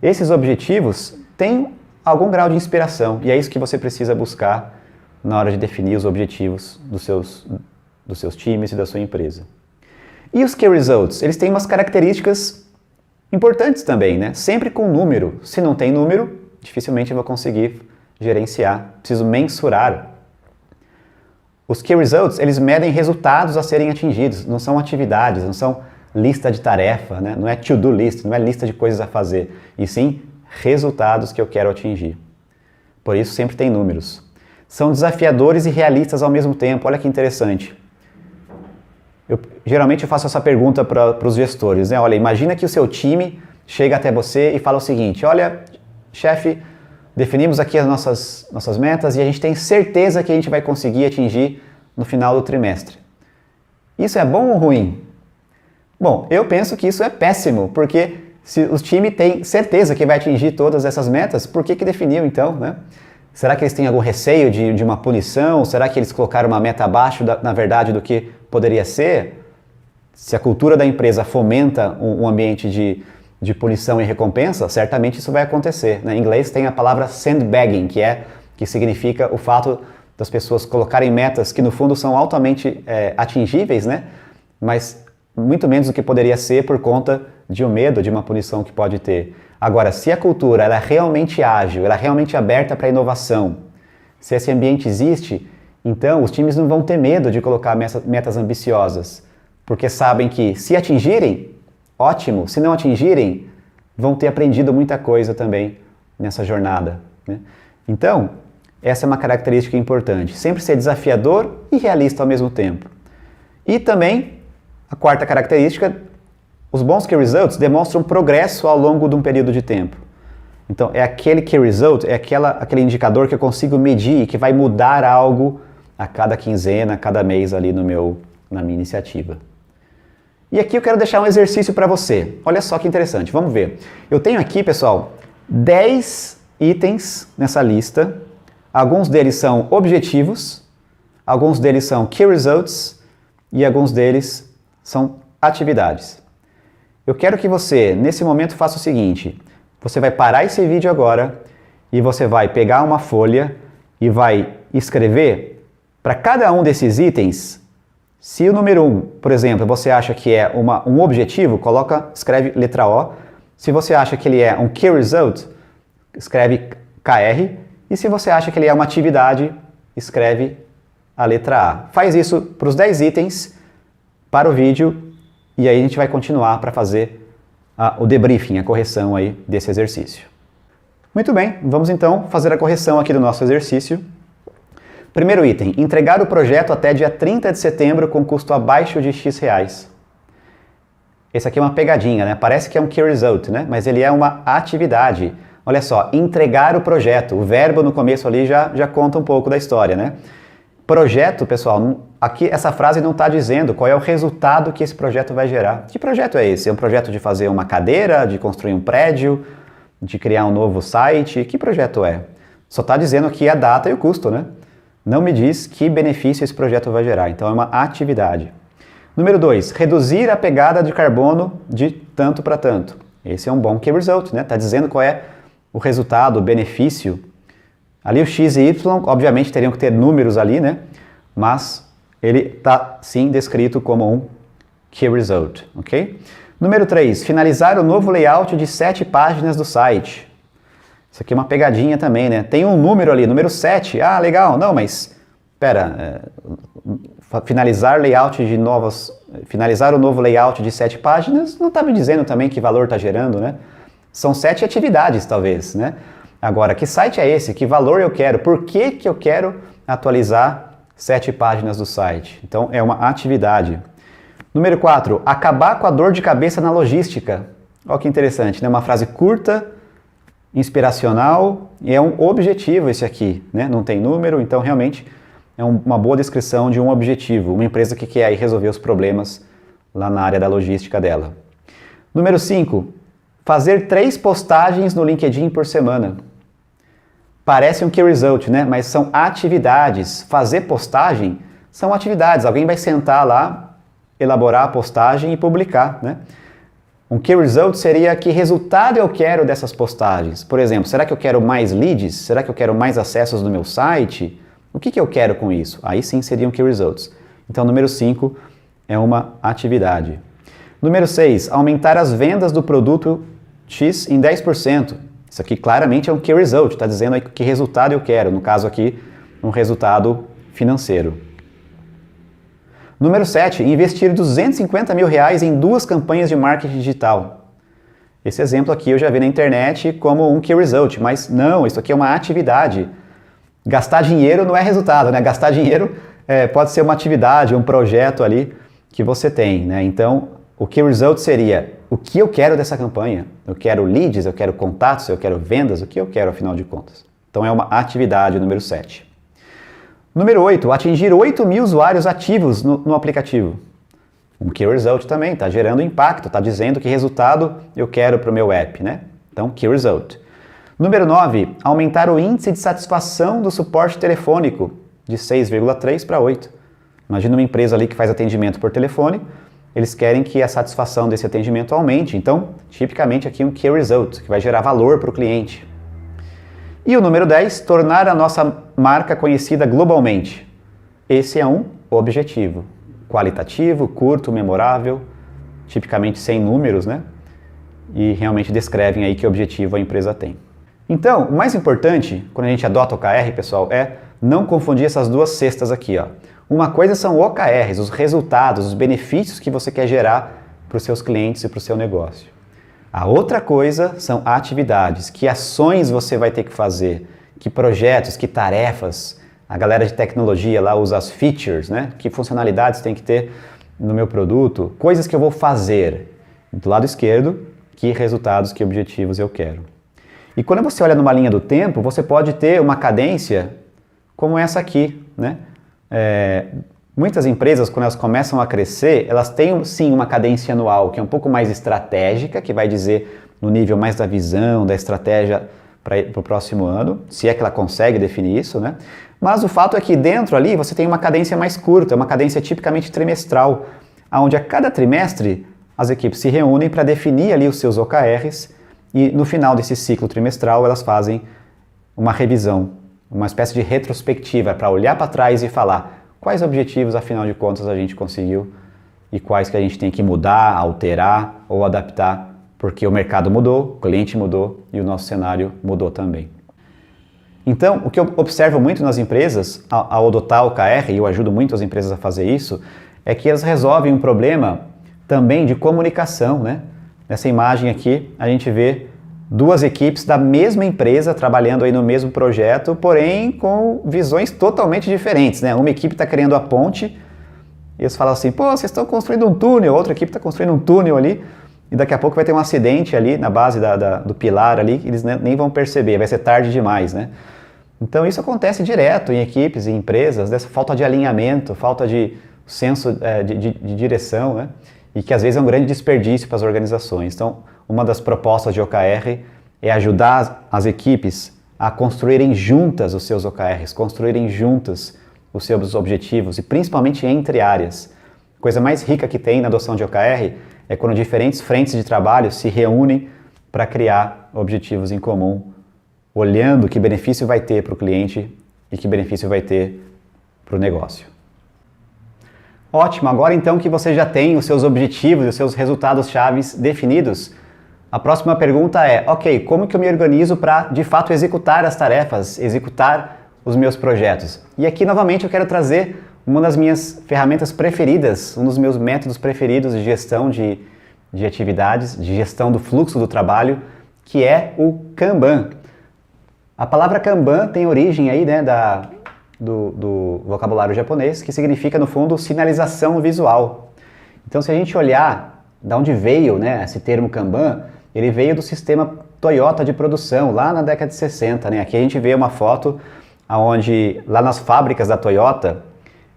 A: Esses objetivos têm algum grau de inspiração. E é isso que você precisa buscar na hora de definir os objetivos dos seus times e da sua empresa. E os Key Results? Eles têm umas características importantes também, né? Sempre com número. Se não tem número, dificilmente eu vou conseguir gerenciar. Preciso mensurar. Os Key Results, eles medem resultados a serem atingidos. Não são atividades, não são lista de tarefa, né? Não é to-do list, não é lista de coisas a fazer. E sim, resultados que eu quero atingir. Por isso, sempre tem números. São desafiadores e realistas ao mesmo tempo. Olha que interessante. Geralmente eu faço essa pergunta para os gestores, né? Olha, imagina que o seu time chega até você e fala o seguinte: olha, chefe, definimos aqui as nossas metas e a gente tem certeza que a gente vai conseguir atingir no final do trimestre. Isso é bom ou ruim? Bom, eu penso que isso é péssimo, porque se o time tem certeza que vai atingir todas essas metas, por que definiu então, né? Será que eles têm algum receio de uma punição? Será que eles colocaram uma meta abaixo, na verdade, do que poderia ser? Se a cultura da empresa fomenta um ambiente de punição e recompensa, certamente isso vai acontecer, né? Em inglês tem a palavra sandbagging, que significa o fato das pessoas colocarem metas que no fundo são altamente atingíveis, né? Mas muito menos do que poderia ser por conta de um medo, de uma punição que pode ter. Agora, se a cultura ela é realmente ágil, ela é realmente aberta para a inovação, se esse ambiente existe, então os times não vão ter medo de colocar metas ambiciosas, porque sabem que se atingirem, ótimo, se não atingirem, vão ter aprendido muita coisa também nessa jornada, né? Então, essa é uma característica importante, sempre ser desafiador e realista ao mesmo tempo. E também, a quarta característica, os bons Key Results demonstram progresso ao longo de um período de tempo. Então, é aquele Key Result, é aquele indicador que eu consigo medir e que vai mudar algo a cada quinzena, a cada mês ali na minha iniciativa. E aqui eu quero deixar um exercício para você. Olha só que interessante, vamos ver. Eu tenho aqui, pessoal, 10 itens nessa lista. Alguns deles são objetivos, alguns deles são Key Results e alguns deles são atividades. Eu quero que você, nesse momento, faça o seguinte. Você vai parar esse vídeo agora e você vai pegar uma folha e vai escrever para cada um desses itens. Se o número 1, por exemplo, você acha que é um objetivo, escreve letra O. Se você acha que ele é um Key Result, escreve KR. E se você acha que ele é uma atividade, escreve a letra A. Faz isso para os 10 itens, para o vídeo, e aí a gente vai continuar para fazer o debriefing, a correção aí desse exercício. Muito bem, vamos então fazer a correção aqui do nosso exercício. Primeiro item, entregar o projeto até dia 30 de setembro com custo abaixo de X reais. Esse aqui é uma pegadinha, né? Parece que é um Key Result, né? Mas ele é uma atividade. Olha só, entregar o projeto. O verbo no começo ali já conta um pouco da história, né? Projeto, pessoal, aqui essa frase não está dizendo qual é o resultado que esse projeto vai gerar. Que projeto é esse? É um projeto de fazer uma cadeira, de construir um prédio, de criar um novo site? Que projeto é? Só está dizendo aqui a data e o custo, né? Não me diz que benefício esse projeto vai gerar. Então é uma atividade. Número 2, reduzir a pegada de carbono de tanto para tanto. Esse é um bom Key Result, né? Está dizendo qual é o resultado, o benefício. Ali o X e Y, obviamente, teriam que ter números ali, né? Mas ele está, sim, descrito como um Key Result, ok? Número 3, finalizar o novo layout de 7 páginas do site. Isso aqui é uma pegadinha também, né? Tem um número ali, número 7. Ah, legal. Não, mas, finalizar o novo layout de 7 páginas, não está me dizendo também que valor está gerando, né? São 7 atividades, talvez, né? Agora, que site é esse? Que valor eu quero? Por que eu quero atualizar 7 páginas do site? Então, é uma atividade. Número 4, acabar com a dor de cabeça na logística. Olha que interessante, né? Uma frase curta, inspiracional, e é um objetivo esse aqui, né? Não tem número, então realmente é uma boa descrição de um objetivo. Uma empresa que quer aí resolver os problemas lá na área da logística dela. Número 5, fazer 3 postagens no LinkedIn por semana. Parece um Key Result, né? Mas são atividades. Fazer postagem são atividades. Alguém vai sentar lá, elaborar a postagem e publicar, né? Um Key Result seria que resultado eu quero dessas postagens. Por exemplo, será que eu quero mais leads? Será que eu quero mais acessos no meu site? O que eu quero com isso? Aí sim seriam Key Results. Então, número 5 é uma atividade. Número 6, aumentar as vendas do produto X em 10%. Isso aqui claramente é um Key Result, está dizendo aí que resultado eu quero, no caso aqui, um resultado financeiro. Número 7, investir R$250 mil em 2 campanhas de marketing digital. Esse exemplo aqui eu já vi na internet como um Key Result, mas não, isso aqui é uma atividade. Gastar dinheiro não é resultado, né? Gastar dinheiro pode ser uma atividade, um projeto ali que você tem, né? Então, o Key Result seria o que eu quero dessa campanha. Eu quero leads, eu quero contatos, eu quero vendas, o que eu quero afinal de contas. Então, é uma atividade número 7. Número 8, atingir 8 mil usuários ativos no aplicativo. Um Key Result também, está gerando impacto, está dizendo que resultado eu quero para o meu app, né? Então, Key Result. Número 9, aumentar o índice de satisfação do suporte telefônico de 6,3 para 8. Imagina uma empresa ali que faz atendimento por telefone, eles querem que a satisfação desse atendimento aumente. Então, tipicamente aqui um Key Result, que vai gerar valor para o cliente. E o número 10, tornar a nossa marca conhecida globalmente. Esse é um objetivo. Qualitativo, curto, memorável, tipicamente sem números, né? E realmente descrevem aí que objetivo a empresa tem. Então, o mais importante, quando a gente adota o OKR, pessoal, é não confundir essas duas cestas aqui, ó. Uma coisa são OKRs, os resultados, os benefícios que você quer gerar para os seus clientes e para o seu negócio. A outra coisa são atividades, que ações você vai ter que fazer, que projetos, que tarefas. A galera de tecnologia lá usa as features, né? Que funcionalidades tem que ter no meu produto, coisas que eu vou fazer. Do lado esquerdo, que resultados, que objetivos eu quero. E quando você olha numa linha do tempo, você pode ter uma cadência como essa aqui, né? Muitas empresas, quando elas começam a crescer, elas têm sim uma cadência anual, que é um pouco mais estratégica, que vai dizer no nível mais da visão, da estratégia para o próximo ano, se é que ela consegue definir isso, né? Mas o fato é que dentro ali você tem uma cadência mais curta, uma cadência tipicamente trimestral, onde a cada trimestre as equipes se reúnem para definir ali os seus OKRs e no final desse ciclo trimestral elas fazem uma revisão, uma espécie de retrospectiva para olhar para trás e falar quais objetivos, afinal de contas, a gente conseguiu e quais que a gente tem que mudar, alterar ou adaptar, porque o mercado mudou, o cliente mudou e o nosso cenário mudou também. Então, o que eu observo muito nas empresas, ao adotar o OKR, e eu ajudo muito as empresas a fazer isso, é que elas resolvem um problema também de comunicação, né? Nessa imagem aqui, a gente vê 2 equipes da mesma empresa trabalhando aí no mesmo projeto, porém com visões totalmente diferentes, né? Uma equipe está criando a ponte e eles falam assim, pô, vocês estão construindo um túnel, outra equipe está construindo um túnel ali e daqui a pouco vai ter um acidente ali na base do pilar ali, que eles nem vão perceber, vai ser tarde demais, né? Então isso acontece direto em equipes e empresas, dessa falta de alinhamento, falta de senso de direção, né? E que às vezes é um grande desperdício para as organizações. Então, uma das propostas de OKR é ajudar as equipes a construírem juntas os seus OKRs, construírem juntas os seus objetivos e principalmente entre áreas. A coisa mais rica que tem na adoção de OKR é quando diferentes frentes de trabalho se reúnem para criar objetivos em comum, olhando que benefício vai ter para o cliente e que benefício vai ter para o negócio. Ótimo, agora então que você já tem os seus objetivos e os seus resultados chaves definidos, a próxima pergunta é, ok, como que eu me organizo para de fato executar as tarefas, executar os meus projetos? E aqui novamente eu quero trazer uma das minhas ferramentas preferidas, um dos meus métodos preferidos de gestão de atividades, de gestão do fluxo do trabalho, que é o Kanban. A palavra Kanban tem origem aí, né, do vocabulário japonês, que significa, no fundo, sinalização visual. Então, se a gente olhar de onde veio, né, esse termo Kanban, ele veio do sistema Toyota de produção, lá na década de 60. Né? Aqui a gente vê uma foto onde, lá nas fábricas da Toyota,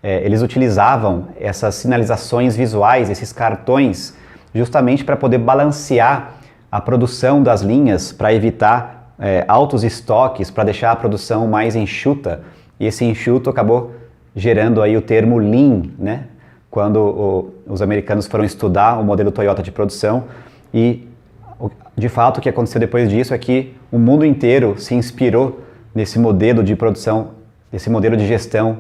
A: eles utilizavam essas sinalizações visuais, esses cartões, justamente para poder balancear a produção das linhas, para evitar altos estoques, para deixar a produção mais enxuta. E esse enxuto acabou gerando aí o termo Lean, né? Quando os americanos foram estudar o modelo Toyota de produção, e de fato o que aconteceu depois disso é que o mundo inteiro se inspirou nesse modelo de produção, nesse modelo de gestão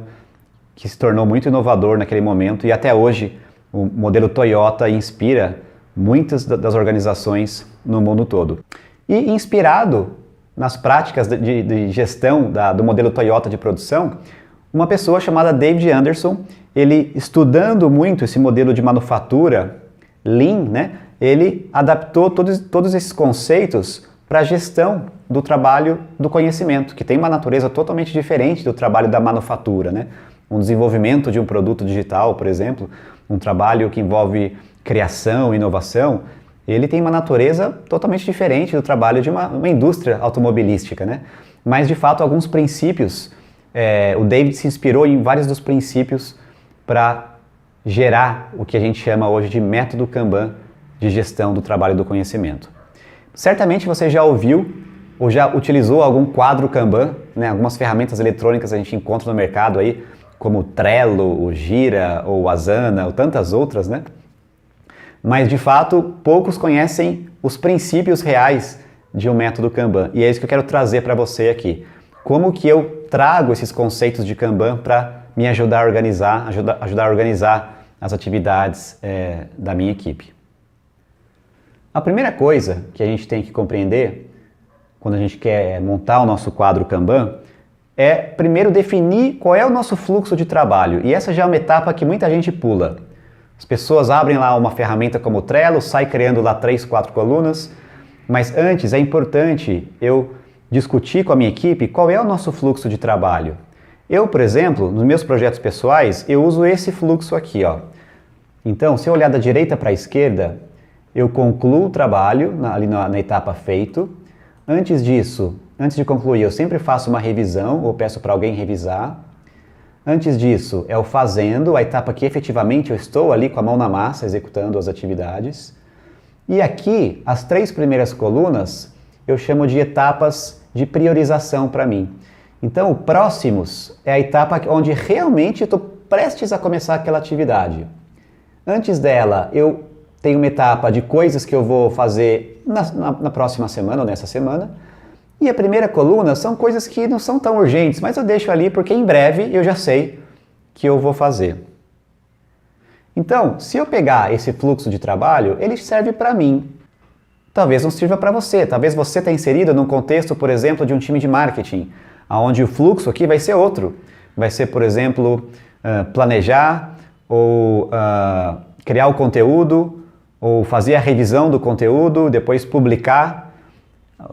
A: que se tornou muito inovador naquele momento e até hoje o modelo Toyota inspira muitas das organizações no mundo todo. E inspirado nas práticas de gestão do modelo Toyota de produção, uma pessoa chamada David Anderson, ele estudando muito esse modelo de manufatura Lean, né, ele adaptou todos esses conceitos para a gestão do trabalho do conhecimento, que tem uma natureza totalmente diferente do trabalho da manufatura, né? Um desenvolvimento de um produto digital, por exemplo, um trabalho que envolve criação, inovação, ele tem uma natureza totalmente diferente do trabalho de uma indústria automobilística, né? Mas, de fato, alguns princípios, o David se inspirou em vários dos princípios para gerar o que a gente chama hoje de método Kanban de gestão do trabalho do conhecimento. Certamente você já ouviu ou já utilizou algum quadro Kanban, né? Algumas ferramentas eletrônicas a gente encontra no mercado aí, como o Trello, o Gira, ou o Asana, ou tantas outras, né? Mas, de fato, poucos conhecem os princípios reais de um método Kanban. E é isso que eu quero trazer para você aqui. Como que eu trago esses conceitos de Kanban para me ajudar a organizar, ajudar a organizar as atividades da minha equipe. A primeira coisa que a gente tem que compreender quando a gente quer montar o nosso quadro Kanban é primeiro definir qual é o nosso fluxo de trabalho. E essa já é uma etapa que muita gente pula. As pessoas abrem lá uma ferramenta como o Trello, sai criando lá 3, 4 colunas, mas antes é importante eu discutir com a minha equipe qual é o nosso fluxo de trabalho. Eu, por exemplo, nos meus projetos pessoais, eu uso esse fluxo aqui, ó. Então, se eu olhar da direita para a esquerda, eu concluo o trabalho ali na etapa feito. Antes disso, antes de concluir, eu sempre faço uma revisão ou peço para alguém revisar. Antes disso, é o fazendo, a etapa que efetivamente eu estou ali com a mão na massa, executando as atividades. E aqui, as 3 primeiras colunas, eu chamo de etapas de priorização para mim. Então, o próximos é a etapa onde realmente eu estou prestes a começar aquela atividade. Antes dela, eu tenho uma etapa de coisas que eu vou fazer na próxima semana ou nessa semana. E a primeira coluna são coisas que não são tão urgentes, mas eu deixo ali porque em breve eu já sei que eu vou fazer. Então, se eu pegar esse fluxo de trabalho, ele serve para mim. Talvez não sirva para você. Talvez você tenha inserido num contexto, por exemplo, de um time de marketing, onde o fluxo aqui vai ser outro. Vai ser, por exemplo, planejar ou criar o conteúdo, ou fazer a revisão do conteúdo, depois publicar.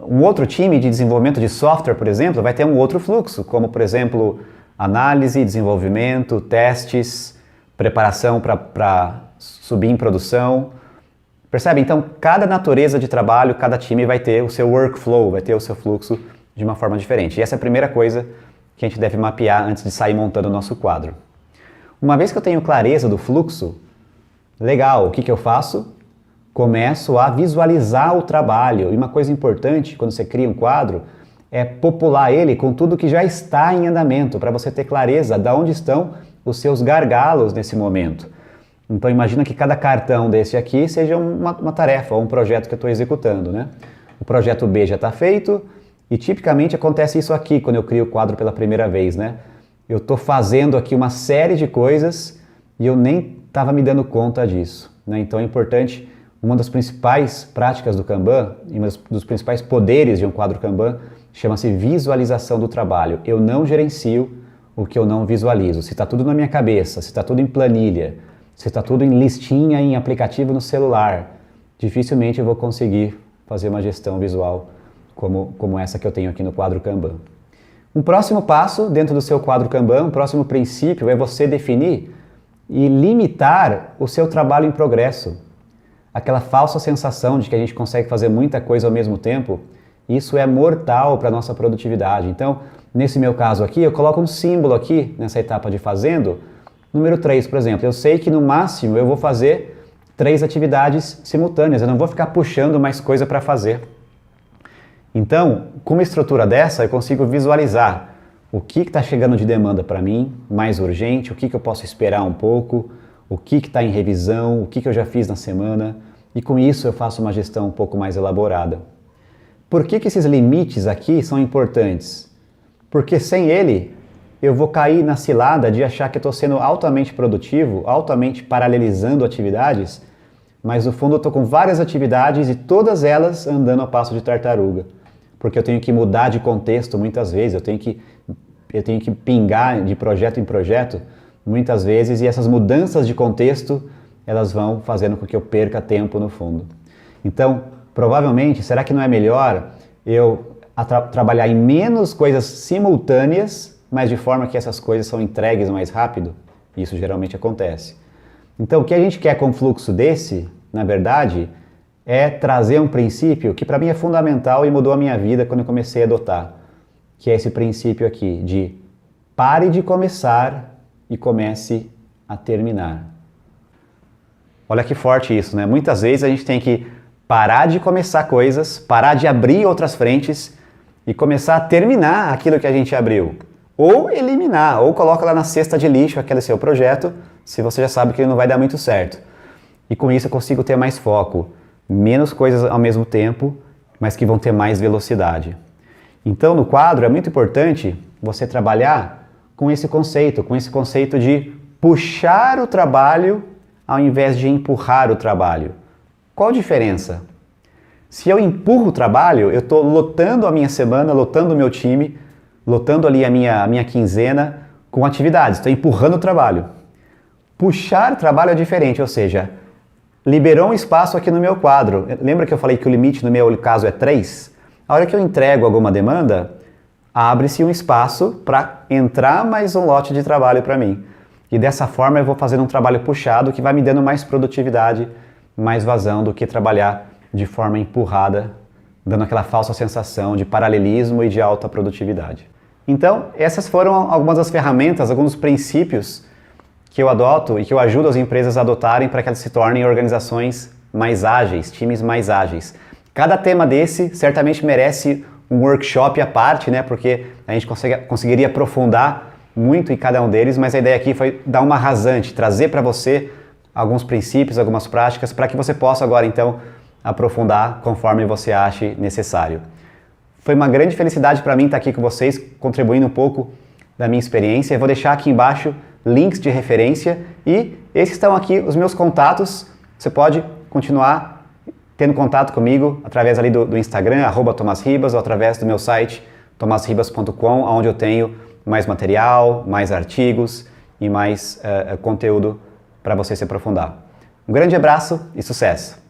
A: Um outro time de desenvolvimento de software, por exemplo, vai ter um outro fluxo, como, por exemplo, análise, desenvolvimento, testes, preparação para subir em produção. Percebe? Então, cada natureza de trabalho, cada time vai ter o seu workflow, vai ter o seu fluxo de uma forma diferente. E essa é a primeira coisa que a gente deve mapear antes de sair montando o nosso quadro. Uma vez que eu tenho clareza do fluxo, legal, o que eu faço? Começo a visualizar o trabalho. E uma coisa importante quando você cria um quadro é popular ele com tudo que já está em andamento, para você ter clareza de onde estão os seus gargalos nesse momento. Então imagina que cada cartão desse aqui seja uma tarefa ou um projeto que eu estou executando, né? O projeto B já está feito e tipicamente acontece isso aqui quando eu crio o quadro pela primeira vez, né? Eu estou fazendo aqui uma série de coisas e eu nem estava me dando conta disso, né? Então é importante. Uma das principais práticas do Kanban, e um dos principais poderes de um quadro Kanban, chama-se visualização do trabalho. Eu não gerencio o que eu não visualizo. Se está tudo na minha cabeça, se está tudo em planilha, se está tudo em listinha, em aplicativo no celular, dificilmente eu vou conseguir fazer uma gestão visual como essa que eu tenho aqui no quadro Kanban. Um próximo passo dentro do seu quadro Kanban, um próximo princípio é você definir e limitar o seu trabalho em progresso. Aquela falsa sensação de que a gente consegue fazer muita coisa ao mesmo tempo, isso é mortal para a nossa produtividade. Então, nesse meu caso aqui, eu coloco um símbolo aqui, nessa etapa de fazendo, número 3, por exemplo. Eu sei que no máximo eu vou fazer 3 atividades simultâneas, eu não vou ficar puxando mais coisa para fazer. Então, com uma estrutura dessa, eu consigo visualizar o que está chegando de demanda para mim, mais urgente, o que eu posso esperar um pouco, o que está em revisão, o que eu já fiz na semana, e com isso eu faço uma gestão um pouco mais elaborada. Por que esses limites aqui são importantes? Porque sem ele eu vou cair na cilada de achar que eu estou sendo altamente produtivo, altamente paralelizando atividades, mas no fundo eu estou com várias atividades e todas elas andando a passo de tartaruga. Porque eu tenho que mudar de contexto muitas vezes, eu tenho que pingar de projeto em projeto muitas vezes, e essas mudanças de contexto, elas vão fazendo com que eu perca tempo no fundo. Então, provavelmente, será que não é melhor eu trabalhar em menos coisas simultâneas, mas de forma que essas coisas são entregues mais rápido? Isso geralmente acontece. Então, o que a gente quer com um fluxo desse, na verdade, é trazer um princípio que para mim é fundamental e mudou a minha vida quando eu comecei a adotar, que é esse princípio aqui de pare de começar e comece a terminar. Olha que forte isso, né? Muitas vezes a gente tem que parar de começar coisas, parar de abrir outras frentes e começar a terminar aquilo que a gente abriu. Ou eliminar, ou coloca lá na cesta de lixo aquele seu projeto, se você já sabe que ele não vai dar muito certo. E com isso eu consigo ter mais foco, menos coisas ao mesmo tempo, mas que vão ter mais velocidade. Então no quadro é muito importante você trabalhar com esse conceito de puxar o trabalho ao invés de empurrar o trabalho. Qual a diferença? Se eu empurro o trabalho, eu estou lotando a minha semana, lotando o meu time, lotando ali a minha quinzena com atividades, estou empurrando o trabalho. Puxar o trabalho é diferente, ou seja, liberou um espaço aqui no meu quadro. Lembra que eu falei que o limite no meu caso é 3? A hora que eu entrego alguma demanda, abre-se um espaço para entrar mais um lote de trabalho para mim. E dessa forma eu vou fazendo um trabalho puxado que vai me dando mais produtividade, mais vazão do que trabalhar de forma empurrada, dando aquela falsa sensação de paralelismo e de alta produtividade. Então, essas foram algumas das ferramentas, alguns dos princípios que eu adoto e que eu ajudo as empresas a adotarem para que elas se tornem organizações mais ágeis, times mais ágeis. Cada tema desse certamente merece um workshop à parte, né? Porque a gente conseguiria aprofundar muito em cada um deles, mas a ideia aqui foi dar uma rasante, trazer para você alguns princípios, algumas práticas, para que você possa agora então aprofundar conforme você ache necessário. Foi uma grande felicidade para mim estar aqui com vocês, contribuindo um pouco da minha experiência. Eu vou deixar aqui embaixo links de referência e esses estão aqui os meus contatos. Você pode continuar tendo contato comigo através ali do Instagram, @tomasribas, ou através do meu site, tomasribas.com, onde eu tenho mais material, mais artigos e mais conteúdo para você se aprofundar. Um grande abraço e sucesso!